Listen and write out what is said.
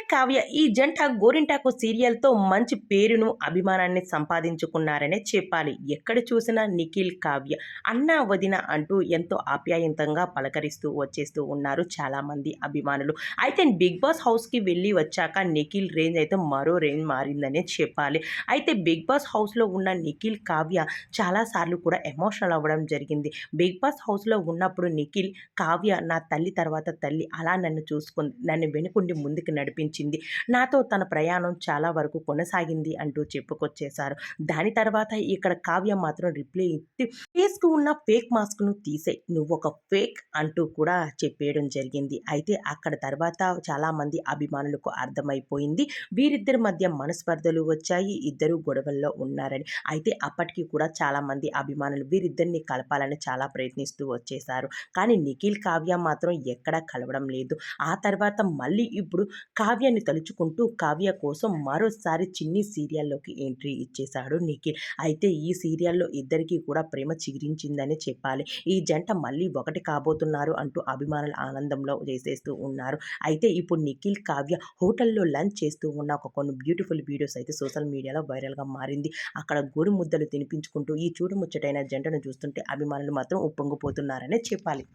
కావ్య ఈ జంట గోరింటాకు సీరియల్‌తో మంచి పేరును, అభిమానాన్ని సంపాదించుకున్నారనే చెప్పాలి. ఎక్కడ చూసినా నిఖిల్, కావ్య అన్నా, వదిన అంటూ ఎంతో ఆప్యాయంతంగా పలకరిస్తూ వచ్చేస్తూ ఉన్నారు చాలామంది అభిమానులు. అయితే 'బిగ్ బాస్' హౌస్‌కి వెళ్ళి వచ్చాక నిఖిల్ రేంజ్ అయితే మరో రేంజ్ మారిందనే చెప్పాలి. అయితే 'బిగ్ బాస్' హౌస్‌లో ఉన్న నిఖిల్, కావ్య చాలా సార్లు కూడా ఎమోషనల్ అవ్వడం జరిగింది. 'బిగ్ బాస్' హౌస్‌లో ఉన్నప్పుడు నిఖిల్, కావ్య నా తల్లి తర్వాత తల్లి అలా నన్ను చూసుకుంది. నన్ను వెనుకుండి ముందుకు నడిపించింది. నాతో తన ప్రయాణం చాలా వరకు కొనసాగింది అంటూ చెప్పుకొచ్చేశారు. దాని తర్వాత ఇక్కడ కావ్య మాత్రం రిప్లై ఇచ్చి ఫేస్‌కు ఉన్న ఫేక్ మాస్క్‌ను తీసేయి. నువ్వొక ఫేక్ అంటూ కూడా చెప్పేయడం జరిగింది. అయితే అక్కడ తర్వాత చాలామంది అభిమానులకు అర్థమైపోయింది. వీరిద్దరి మధ్య మనస్పర్ధలు వచ్చాయి. ఇద్దరు గొడవల్లో ఉన్నారని. అయితే అప్పటికి కూడా చాలామంది అభిమానులు వీరిద్దరిని కలపాలని చాలా ప్రయత్నిస్తూ వచ్చేశారు. కానీ నిఖిల్, కావ్య మాత్రం ఎక్కడా కలవడం లేదు. ఆ తర్వాత మళ్ళీ ఇప్పుడు కావ్యాన్ని తలుచుకుంటూ కావ్య కోసం మరోసారి చిన్ని సీరియల్‌లోకి ఎంట్రీ ఇచ్చేశాడు నిఖిల్. అయితే ఈ సీరియల్‌లో ఇద్దరికీ కూడా ప్రేమ చిగురించిందనే చెప్పాలి. ఈ జంట మళ్ళీ ఒకటి కాబోతున్నారు అంటూ అభిమానులు ఆనందంలో చేసేస్తూ ఉన్నారు. అయితే ఇప్పుడు నిఖిల్, కావ్య హోటల్‌లో లంచ్ చేస్తూ ఉన్న ఒక కొన్ని బ్యూటిఫుల్ వీడియోస్ అయితే సోషల్ మీడియాలో వైరల్‌గా మారింది. అక్కడ గోరుముద్దలు తినిపించుకుంటూ ఈ చూడముచ్చటైన జంటను చూస్తుంటే అభిమానులు మాత్రం ఉప్పొంగిపోతున్నారనే చెప్పాలి.